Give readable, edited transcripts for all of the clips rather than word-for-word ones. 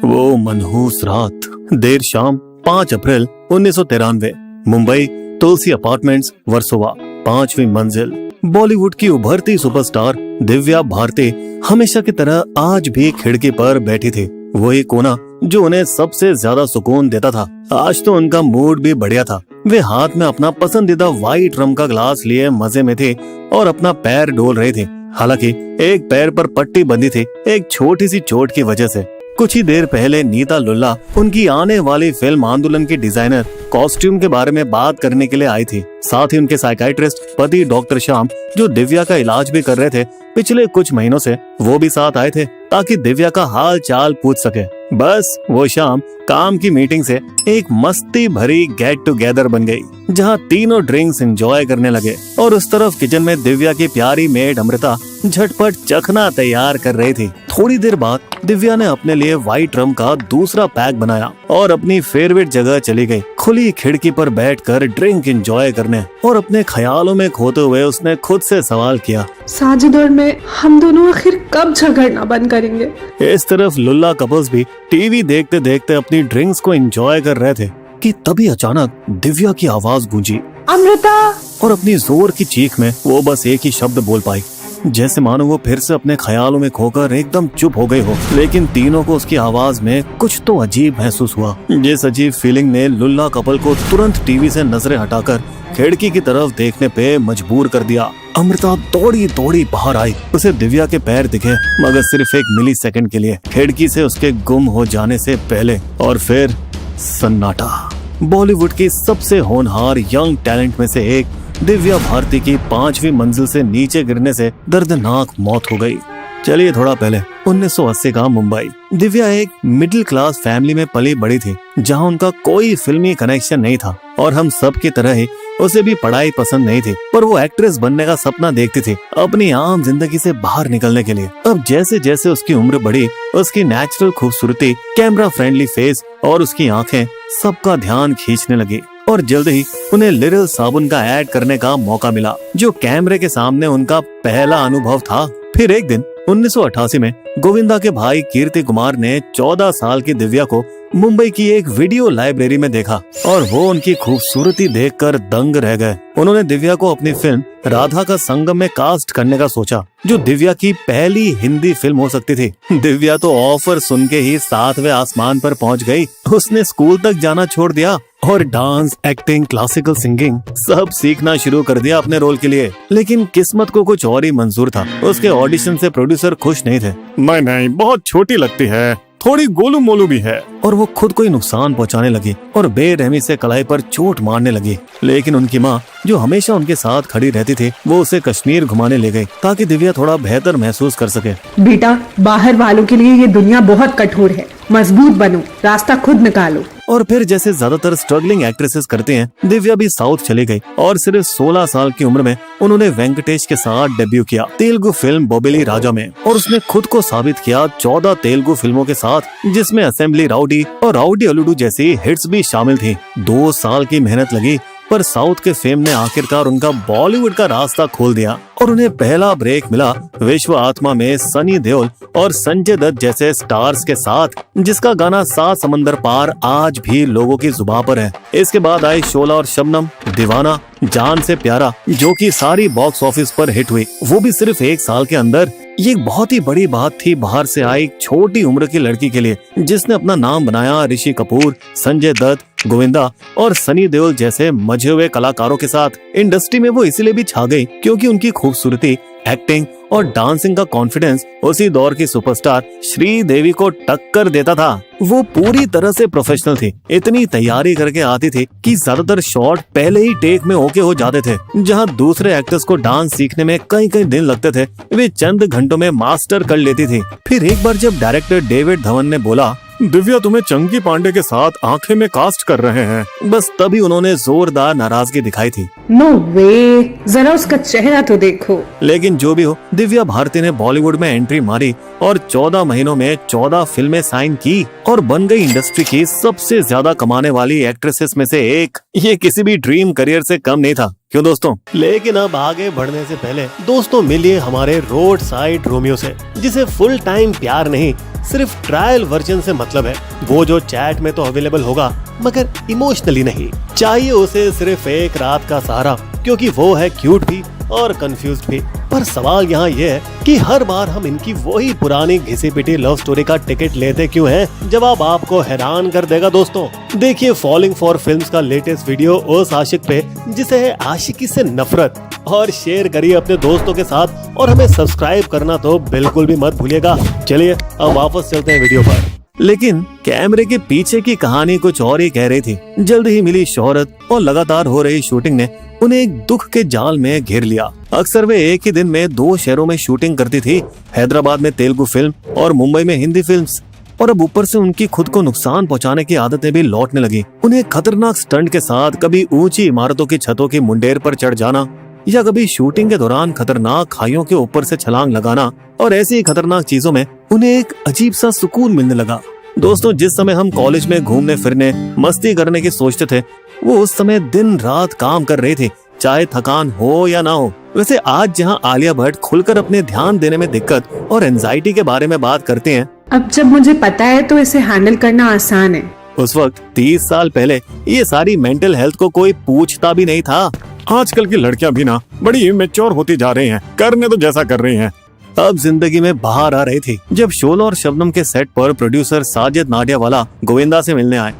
वो मनहूस रात, देर शाम 5 अप्रैल 1993, मुंबई, तुलसी अपार्टमेंट्स, वर्सोवा, 5वीं मंजिल। बॉलीवुड की उभरती सुपरस्टार दिव्या भारती हमेशा की तरह आज भी खिड़की पर बैठी थी। वही कोना जो उन्हें सबसे ज्यादा सुकून देता था। आज तो उनका मूड भी बढ़िया था। वे हाथ में अपना पसंदीदा व्हाइट रम का ग्लास लिए मजे में थे और अपना पैर डोल रहे थे। हालांकि एक पैर पर पट्टी बंधी थी, एक छोटी सी चोट की वजह से। कुछ ही देर पहले नीता लुल्ला उनकी आने वाली फिल्म आंदोलन की डिजाइनर कॉस्ट्यूम के बारे में बात करने के लिए आई थी। साथ ही उनके साइकाइट्रिस्ट पति डॉक्टर श्याम, जो दिव्या का इलाज भी कर रहे थे पिछले कुछ महीनों से, वो भी साथ आए थे ताकि दिव्या का हाल चाल पूछ सके। बस वो शाम काम की मीटिंग से एक मस्ती भरी गेट टुगेदर बन गई, जहां तीनों ड्रिंक्स एंजॉय करने लगे और उस तरफ किचन में दिव्या की प्यारी मेड अमृता झटपट चखना तैयार कर रही थी। थोड़ी देर बाद दिव्या ने अपने लिए व्हाइट रम का दूसरा पैक बनाया और अपनी फेवरेट जगह चली गई। खुली खिड़की पर बैठकर ड्रिंक एंजॉय करने और अपने ख्यालों में खोते हुए उसने खुद से सवाल किया, साजिद और मैं, हम दोनों आखिर कब झगड़ना बंद करेंगे? इस तरफ लुल्ला कपल्स भी टीवी देखते देखते अपनी ड्रिंक्स को एंजॉय कर रहे थे कि तभी अचानक दिव्या की आवाज गूंजी, अमृता! और अपनी जोर की चीख में वो बस एक ही शब्द बोल पाई, जैसे मानो वो फिर से अपने ख्यालों में खोकर एकदम चुप हो गई हो। लेकिन तीनों को उसकी आवाज में कुछ तो अजीब महसूस हुआ। जिस अजीब फीलिंग ने लुल्ला कपल को तुरंत टीवी से नजरें हटाकर खिड़की की तरफ देखने पे मजबूर कर दिया। अमृता दौड़ी दौड़ी बाहर आई। उसे दिव्या के पैर दिखे, मगर सिर्फ 1 मिली सेकंड के लिए, खिड़की से उसके गुम हो जाने से पहले। और फिर सन्नाटा। बॉलीवुड की सबसे होनहार यंग टैलेंट में से एक दिव्या भारती की 5वीं मंजिल से नीचे गिरने से दर्दनाक मौत हो गई। चलिए थोड़ा पहले 1980 का मुंबई। दिव्या एक मिडिल क्लास फैमिली में पली बड़ी थी, जहां उनका कोई फिल्मी कनेक्शन नहीं था और हम सब की तरह ही उसे भी पढ़ाई पसंद नहीं थी। पर वो एक्ट्रेस बनने का सपना देखती थी अपनी आम जिंदगी से बाहर निकलने के लिए। अब जैसे जैसे उसकी उम्र बढ़ी, उसकी नेचुरल खूबसूरती, कैमरा फ्रेंडली फेस और उसकी आंखें सबका ध्यान खींचने लगी। और जल्द ही उन्हें लिरिल साबुन का ऐड करने का मौका मिला, जो कैमरे के सामने उनका पहला अनुभव था। फिर एक दिन 1988 में गोविंदा के भाई कीर्ति कुमार ने 14 साल की दिव्या को मुंबई की एक वीडियो लाइब्रेरी में देखा और वो उनकी खूबसूरती देखकर दंग रह गए। उन्होंने दिव्या को अपनी फिल्म राधा का संगम में कास्ट करने का सोचा, जो दिव्या की पहली हिंदी फिल्म हो सकती थी। दिव्या तो ऑफर सुन के ही 7वें आसमान पर पहुंच गई। उसने स्कूल तक जाना छोड़ दिया और डांस, एक्टिंग, क्लासिकल सिंगिंग सब सीखना शुरू कर दिया अपने रोल के लिए। लेकिन किस्मत को कुछ और ही मंजूर था। उसके ऑडिशन से प्रोड्यूसर खुश नहीं थे। नहीं, बहुत छोटी लगती है, थोड़ी गोलू मोलू भी है। और वो खुद को ही नुकसान पहुंचाने लगी और बेरहमी से कलाई पर चोट मारने लगी। लेकिन उनकी माँ, जो हमेशा उनके साथ खड़ी रहती थी, वो उसे कश्मीर घुमाने ले गई ताकि दिव्या थोड़ा बेहतर महसूस कर सके। बेटा, बाहर वालों के लिए ये दुनिया बहुत कठोर है, मजबूत बनो, रास्ता खुद निकालो। और फिर जैसे ज्यादातर स्ट्रगलिंग एक्ट्रेसेस करते हैं, दिव्या भी साउथ चली गई और सिर्फ 16 साल की उम्र में उन्होंने वेंकटेश के साथ डेब्यू किया तेलुगु फिल्म बोबेली राजा में। और उसने खुद को साबित किया 14 तेलुगु फिल्मों के साथ, जिसमें असेंबली राउडी और राउडी अलुडू जैसी हिट्स भी शामिल थी। 2 साल की मेहनत लगी, पर साउथ के फेम ने आखिरकार उनका बॉलीवुड का रास्ता खोल दिया और उन्हें पहला ब्रेक मिला विश्व आत्मा में सनी देओल और संजय दत्त जैसे स्टार्स के साथ, जिसका गाना 7 समंदर पार आज भी लोगों की जुबान पर है। इसके बाद आई शोला और शबनम, दीवाना, जान से प्यारा, जो कि सारी बॉक्स ऑफिस पर हिट हुई, वो भी सिर्फ 1 साल के अंदर। ये एक बहुत ही बड़ी बात थी बाहर से आई छोटी उम्र की लड़की के लिए, जिसने अपना नाम बनाया ऋषि कपूर, संजय दत्त, गोविंदा और सनी देओल जैसे मजे हुए कलाकारों के साथ। इंडस्ट्री में वो इसीलिए भी छा गई क्योंकि उनकी खूबसूरती, एक्टिंग और डांसिंग का कॉन्फिडेंस उसी दौर की सुपरस्टार श्रीदेवी को टक्कर देता था। वो पूरी तरह से प्रोफेशनल थी, इतनी तैयारी करके आती थी कि ज्यादातर शॉट पहले ही टेक में ओके हो जाते थे। जहां दूसरे एक्टर्स को डांस सीखने में कई दिन लगते थे, वे चंद घंटों में मास्टर कर लेती थी। फिर एक बार जब डायरेक्टर डेविड धवन ने बोला, दिव्या तुम्हें चंकी पांडे के साथ आंखें में कास्ट कर रहे हैं, बस तभी उन्होंने जोरदार नाराजगी दिखाई थी। नो वे, जरा उसका चेहरा तो देखो। लेकिन जो भी हो, दिव्या भारती ने बॉलीवुड में एंट्री मारी और 14 महीनों में 14 फिल्में साइन की और बन गई इंडस्ट्री की सबसे ज्यादा कमाने वाली एक्ट्रेसेस में से एक। ये किसी भी ड्रीम करियर से कम नहीं था, क्यों दोस्तों? लेकिन अब आगे बढ़ने से पहले दोस्तों मिलिए हमारे रोड साइड रोमियो से, जिसे फुल टाइम प्यार नहीं सिर्फ ट्रायल वर्जन से मतलब है। वो जो चैट में तो अवेलेबल होगा मगर इमोशनली नहीं। चाहिए उसे सिर्फ एक रात का सहारा, क्योंकि वो है क्यूट भी और कंफ्यूज भी। पर सवाल यहाँ ये है कि हर बार हम इनकी वही पुरानी घिसी पिटी लव स्टोरी का टिकट लेते क्यों हैं? जवाब आपको हैरान कर देगा दोस्तों। देखिए फॉलिंग फॉर फिल्म्स का लेटेस्ट वीडियो उस आशिक पे जिसे है आशिकी से नफरत, और शेयर करिए अपने दोस्तों के साथ, और हमें सब्सक्राइब करना तो बिल्कुल भी मत भूलिएगा। चलिए अब वापस चलते हैं वीडियो पर। लेकिन कैमरे के पीछे की कहानी कुछ और ही कह रही थी। जल्द ही मिली शोहरत और लगातार हो रही शूटिंग ने उन्हें एक दुख के जाल में घेर लिया। अक्सर वे एक ही दिन में 2 शहरों में शूटिंग करती थी, हैदराबाद में तेलुगु फिल्म और मुंबई में हिंदी फिल्म्स। और अब ऊपर से उनकी खुद को नुकसान पहुंचाने की आदतें भी लौटने लगी। उन्हें खतरनाक स्टंट के साथ कभी ऊंची इमारतों की छतों की मुंडेर पर चढ़ जाना, या कभी शूटिंग के दौरान खतरनाक खाइयों के ऊपर से छलांग लगाना, और ऐसी खतरनाक चीजों में उन्हें एक अजीब सा सुकून मिलने लगा। दोस्तों, जिस समय हम कॉलेज में घूमने फिरने मस्ती करने की सोचते थे, वो उस समय दिन रात काम कर रही थी, चाहे थकान हो या ना हो। वैसे आज जहां आलिया भट्ट खुलकर अपने ध्यान देने में दिक्कत और एंजाइटी के बारे में बात करते हैं, अब जब मुझे पता है तो इसे हैंडल करना आसान है। उस वक्त 30 साल पहले ये सारी मेंटल हेल्थ को कोई पूछता भी नहीं था। आजकल की लड़कियां भी ना बड़ी मैच्योर होती जा रही हैं, करने तो जैसा कर रही हैं। अब जिंदगी में बाहर आ रही थी जब शोला और शबनम के सेट पर प्रोड्यूसर साजिद नाडियावाला गोविंदा से मिलने आए,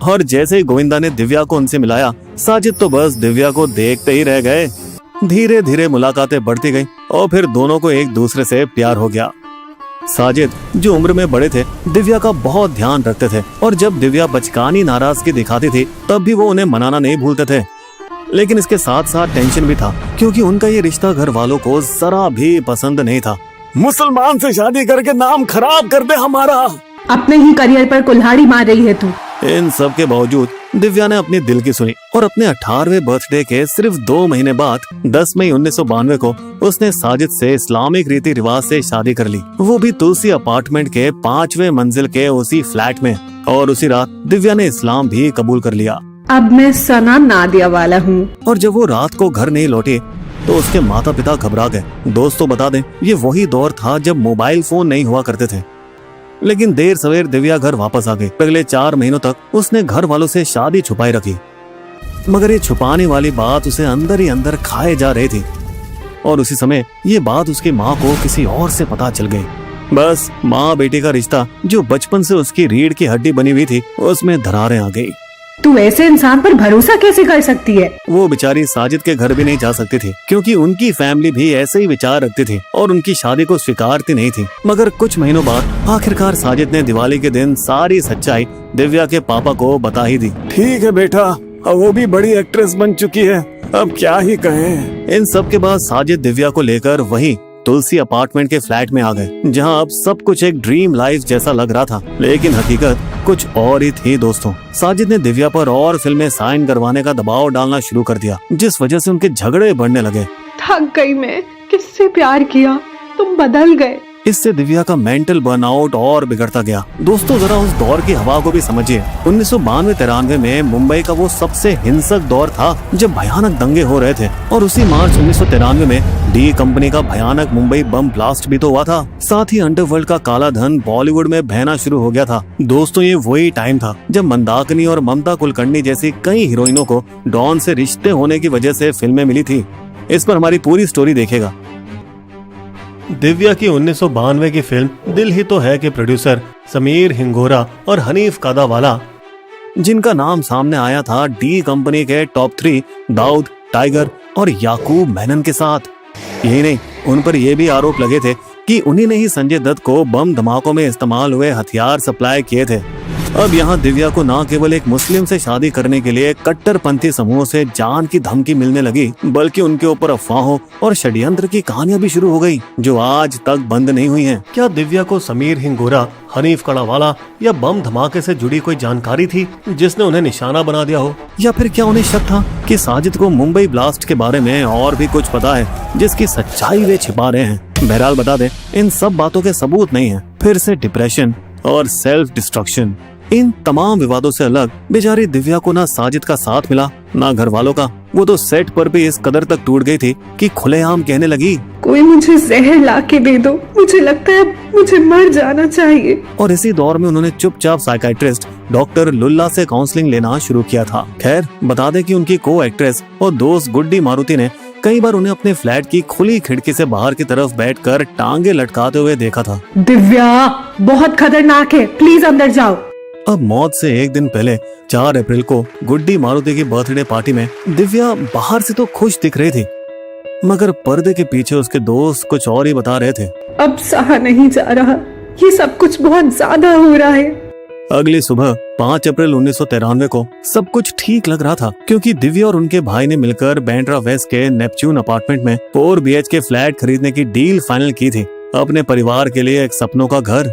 और जैसे ही गोविंदा ने दिव्या को उनसे मिलाया, साजिद तो बस दिव्या को देखते ही रह गए। धीरे धीरे मुलाकातें बढ़ती गईं और फिर दोनों को एक दूसरे से प्यार हो गया। साजिद, जो उम्र में बड़े थे, दिव्या का बहुत ध्यान रखते थे, और जब दिव्या बचकानी नाराजगी दिखाती थी तब भी वो उन्हें मनाना नहीं भूलते थे। लेकिन इसके साथ साथ टेंशन भी था, क्योंकि उनका ये रिश्ता घर वालों को जरा भी पसंद नहीं था। मुसलमान से शादी करके नाम खराब कर दे हमारा। अपने ही करियर पर कुल्हाड़ी मार रही है तू। इन सब के बावजूद दिव्या ने अपने दिल की सुनी, और अपने 18वें बर्थडे के सिर्फ 2 महीने बाद 10 मई 1992 को उसने साजिद से इस्लामिक रीति रिवाज से शादी कर ली, वो भी तुलसी अपार्टमेंट के 5वें मंजिल के उसी फ्लैट में। और उसी रात दिव्या ने इस्लाम भी कबूल कर लिया। अब मैं सना नादियावाला हूँ। और जब वो रात को घर नहीं लौटी तो उसके माता पिता घबरा गए। दोस्तों बता दें, ये वही दौर था जब मोबाइल फोन नहीं हुआ करते थे। लेकिन देर सवेर दिव्या घर वापस आ गई। अगले 4 महीनों तक उसने घर वालों से शादी छुपाई रखी, मगर ये छुपाने वाली बात उसे अंदर ही अंदर खाए जा रही थी। और उसी समय ये बात उसकी माँ को किसी और से पता चल गई। बस माँ बेटी का रिश्ता, जो बचपन से उसकी रीढ़ की हड्डी बनी हुई थी, उसमें दरारें आ गई। तू ऐसे इंसान पर भरोसा कैसे कर सकती है? वो बेचारी साजिद के घर भी नहीं जा सकती थी, क्योंकि उनकी फैमिली भी ऐसे ही विचार रखती थी और उनकी शादी को स्वीकारती नहीं थी। मगर कुछ महीनों बाद आखिरकार साजिद ने दिवाली के दिन सारी सच्चाई दिव्या के पापा को बता ही दी। ठीक है बेटा, अब वो भी बड़ी एक्ट्रेस बन चुकी है, अब क्या ही कहें। इन सब के बाद साजिद दिव्या को लेकर वही तुलसी अपार्टमेंट के फ्लैट में आ गए, जहां अब सब कुछ एक ड्रीम लाइफ जैसा लग रहा था। लेकिन हकीकत कुछ और ही थी दोस्तों। साजिद ने दिव्या पर और फिल्में साइन करवाने का दबाव डालना शुरू कर दिया, जिस वजह से उनके झगड़े बढ़ने लगे। थक गई मैं, किससे प्यार किया, तुम बदल गए। इससे दिव्या का मेंटल बर्नआउट और बिगड़ता गया। दोस्तों, जरा उस दौर की हवा को भी समझिए। 1992-93 में मुंबई का वो सबसे हिंसक दौर था जब भयानक दंगे हो रहे थे, और उसी मार्च 1993 में डी कंपनी का भयानक मुंबई बम ब्लास्ट भी तो हुआ था। साथ ही अंडरवर्ल्ड का काला धन बॉलीवुड में बहना शुरू हो गया था। दोस्तों, ये वही टाइम था जब मंदाकिनी और ममता कुलकर्णी जैसी कई हीरोइनों को डॉन से रिश्ते होने की वजह से फिल्में मिली थी। इस पर हमारी पूरी स्टोरी देखेगा। दिव्या की 1992 की फिल्म दिल ही तो है के प्रोड्यूसर समीर हिंगोरा और हनीफ कादावाला, जिनका नाम सामने आया था डी कंपनी के टॉप 3 दाऊद, टाइगर और याकूब मेनन के साथ। यही नहीं, उन पर यह भी आरोप लगे थे कि उन्हीं ने ही संजय दत्त को बम धमाकों में इस्तेमाल हुए हथियार सप्लाई किए थे। अब यहाँ दिव्या को न केवल एक मुस्लिम से शादी करने के लिए कट्टरपंथी समूहों से जान की धमकी मिलने लगी, बल्कि उनके ऊपर अफवाहों और षड्यंत्र की कहानियां भी शुरू हो गई, जो आज तक बंद नहीं हुई हैं। क्या दिव्या को समीर हिंगोरा, हनीफ कादावाला या बम धमाके से जुड़ी कोई जानकारी थी जिसने उन्हें निशाना बना दिया हो? या फिर क्या उन्हें शक था कि साजिद को मुंबई ब्लास्ट के बारे में और भी कुछ पता है जिसकी सच्चाई वे छिपा रहे हैं? बहरहाल बता दें, इन सब बातों के सबूत नहीं है। फिर से डिप्रेशन और सेल्फ डिस्ट्रक्शन, इन तमाम विवादों से अलग बेचारी दिव्या को ना साजिद का साथ मिला ना घर वालों का। वो तो सेट पर भी इस कदर तक टूट गई थी कि खुलेआम कहने लगी, कोई मुझे जहर ला के दे दो, मुझे लगता है मुझे मर जाना चाहिए। और इसी दौर में उन्होंने चुपचाप साइकाइट्रिस्ट डॉक्टर लुल्ला से काउंसलिंग लेना शुरू किया था। खैर बता दें कि उनकी को एक्ट्रेस और दोस्त गुड्डी मारुति ने कई बार उन्हें अपने फ्लैट की खुली खिड़की से बाहर की तरफ बैठकर टांगे लटकाते हुए देखा था। दिव्या बहुत खतरनाक है, प्लीज अंदर जाओ। अब मौत से एक दिन पहले 4 अप्रैल को गुड्डी मारुति की बर्थडे पार्टी में दिव्या बाहर से तो खुश दिख रही थी, मगर पर्दे के पीछे उसके दोस्त कुछ और ही बता रहे थे। अब सहा नहीं जा रहा, ये सब कुछ बहुत ज्यादा हो रहा है। अगली सुबह 5 अप्रैल 1993 को सब कुछ ठीक लग रहा था, क्योंकि दिव्या और उनके भाई ने मिलकर बैंड्रा वेस्ट के नेपच्यून अपार्टमेंट में 4 BHK फ्लैट खरीदने की डील फाइनल की थी, अपने परिवार के लिए एक सपनों का घर।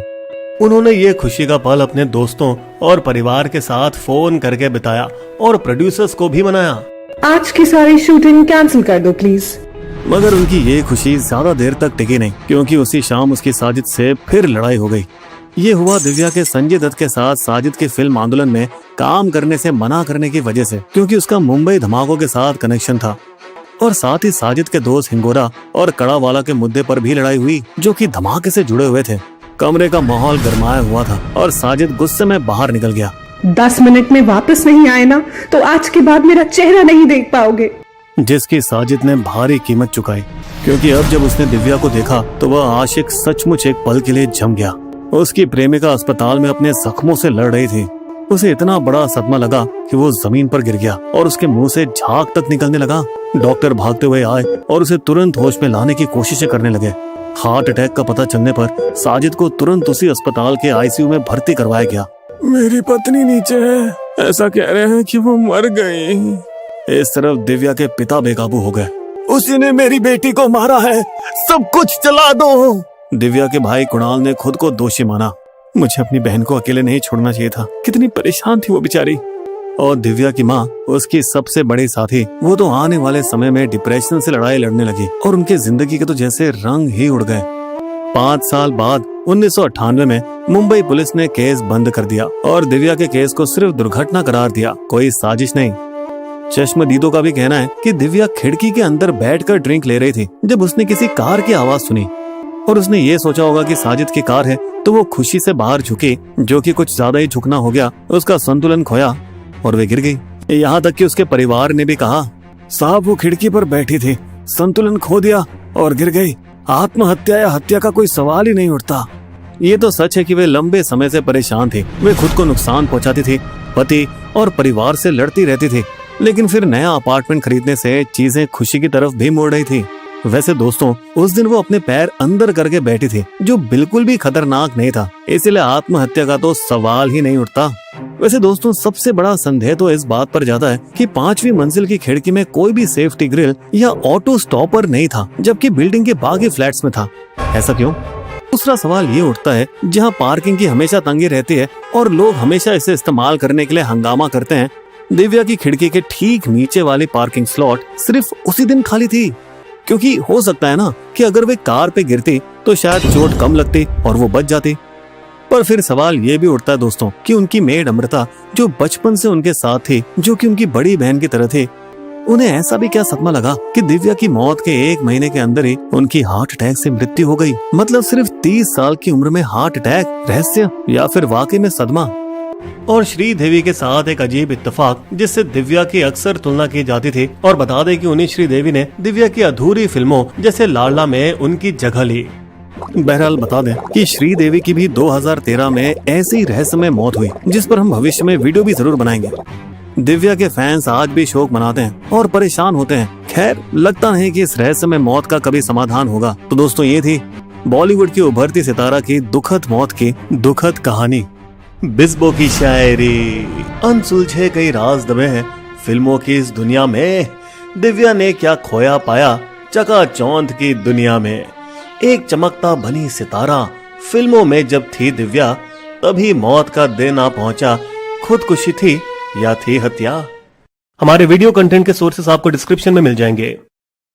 उन्होंने ये खुशी का पल अपने दोस्तों और परिवार के साथ फोन करके बिताया और प्रोड्यूसर्स को भी मनाया। आज की सारी शूटिंग कैंसिल कर दो प्लीज। मगर उनकी ये खुशी ज्यादा देर तक टिकी नहीं, क्योंकि उसी शाम उसकी साजिद से फिर लड़ाई हो गई। ये हुआ दिव्या के संजय दत्त के साथ साजिद के फिल्म आंदोलन में काम करने से मना करने की वजह से, क्योंकि उसका मुंबई धमाकों के साथ कनेक्शन था। और साथ ही साजिद के दोस्त हिंगोरा और कड़ावाला के मुद्दे पर भी लड़ाई हुई, जो कि धमाके से जुड़े हुए थे। कमरे का माहौल गरमाया हुआ था और साजिद गुस्से में बाहर निकल गया। 10 मिनट में वापस नहीं आए ना तो आज के बाद मेरा चेहरा नहीं देख पाओगे। जिसकी साजिद ने भारी कीमत चुकाई, क्योंकि अब जब उसने दिव्या को देखा तो वह आशिक सचमुच एक पल के लिए जम गया। उसकी प्रेमिका अस्पताल में अपने जख्मों से लड़ रही थी। उसे इतना बड़ा सदमा लगा कि वो जमीन पर गिर गया और उसके मुंह से झाग तक निकलने लगा। डॉक्टर भागते हुए आए और उसे तुरंत होश में लाने की कोशिशें करने लगे। हार्ट अटैक का पता चलने पर साजिद को तुरंत उसी अस्पताल के ICU में भर्ती करवाया गया। मेरी पत्नी नीचे है, ऐसा कह रहे हैं कि वो मर गई। इस तरफ दिव्या के पिता बेकाबू हो गए। उसी ने मेरी बेटी को मारा है, सब कुछ जला दो। दिव्या के भाई कुणाल ने खुद को दोषी माना। मुझे अपनी बहन को अकेले नहीं छोड़ना चाहिए था, कितनी परेशान थी वो बेचारी। और दिव्या की माँ, उसकी सबसे बड़ी साथी, वो तो आने वाले समय में डिप्रेशन से लड़ाई लड़ने लगी और उनके जिंदगी के तो जैसे रंग ही उड़ गए। 5 साल बाद 1998 में मुंबई पुलिस ने केस बंद कर दिया और दिव्या के केस को सिर्फ दुर्घटना करार दिया, कोई साजिश नहीं। चश्मदीदों का भी कहना है कि दिव्या खिड़की के अंदर बैठकर ड्रिंक ले रही थी जब उसने किसी कार की आवाज सुनी और उसने ये सोचा होगा कि साजिद की कार है, तो वो खुशी से बाहर झुकी, जो कि कुछ ज्यादा ही झुकना हो गया। उसका संतुलन खोया और वे गिर गई। यहाँ तक कि उसके परिवार ने भी कहा, साहब वो खिड़की पर बैठी थी, संतुलन खो दिया और गिर गई। आत्महत्या या हत्या का कोई सवाल ही नहीं उठता। ये तो सच है कि वे लंबे समय से परेशान थी। वे खुद को नुकसान पहुंचाती थी, पति और परिवार से लड़ती रहती थी, लेकिन फिर नया अपार्टमेंट खरीदने से चीजें खुशी की तरफ भी मोड़ रही थी। वैसे दोस्तों, उस दिन वो अपने पैर अंदर करके बैठी थी, जो बिल्कुल भी खतरनाक नहीं था, इसलिए आत्महत्या का तो सवाल ही नहीं उठता। वैसे दोस्तों, सबसे बड़ा संदेह तो इस बात पर जाता है कि 5वीं मंजिल की खिड़की में कोई भी सेफ्टी ग्रिल या ऑटो स्टॉपर नहीं था, जबकि बिल्डिंग के बाकी फ्लैट्स में था। ऐसा क्यों? दूसरा सवाल ये उठता है, जहाँ पार्किंग की हमेशा तंगी रहती है और लोग हमेशा इसे इस्तेमाल करने के लिए हंगामा करते हैं, दिव्या की खिड़की के ठीक नीचे वाली पार्किंग स्लॉट सिर्फ उसी दिन खाली थी। क्योंकि हो सकता है ना कि अगर वे कार पे गिरती तो शायद चोट कम लगती और वो बच जाती। पर फिर सवाल ये भी उठता है दोस्तों कि उनकी मेड अमृता, जो बचपन से उनके साथ थी, जो कि उनकी बड़ी बहन की तरह थी, उन्हें ऐसा भी क्या सदमा लगा कि दिव्या की मौत के 1 महीने के अंदर ही उनकी हार्ट अटैक से मृत्यु हो गई। मतलब सिर्फ 30 साल की उम्र में हार्ट अटैक, रहस्य या फिर वाकई में सदमा। और श्रीदेवी के साथ एक अजीब इत्तेफाक जिससे दिव्या की अक्सर तुलना की जाती थी। और बता दें कि उन्हीं श्रीदेवी ने दिव्या की अधूरी फिल्मों जैसे लाडला में उनकी जगह ली। बहरहाल बता दें कि श्रीदेवी की भी 2013 में ऐसी रहस्यमय मौत हुई, जिस पर हम भविष्य में वीडियो भी जरूर बनाएंगे। दिव्या के फैंस आज भी शोक मनाते हैं और परेशान होते हैं। खैर, लगता नहीं कि इस रहस्यमय मौत का कभी समाधान होगा। तो दोस्तों, ये थी बॉलीवुड की उभरती सितारा की दुखद मौत की दुखद कहानी। बिस्बो की शायरी। अनसुलझे कई राज दबे हैं फिल्मों की इस दुनिया में। दिव्या ने क्या खोया पाया चकाचौंध की दुनिया में। एक चमकता बनी सितारा फिल्मों में जब थी दिव्या, तभी मौत का दिन आ पहुंचा। खुदकुशी थी या थी हत्या? हमारे वीडियो कंटेंट के सोर्सेस आपको डिस्क्रिप्शन में मिल जाएंगे।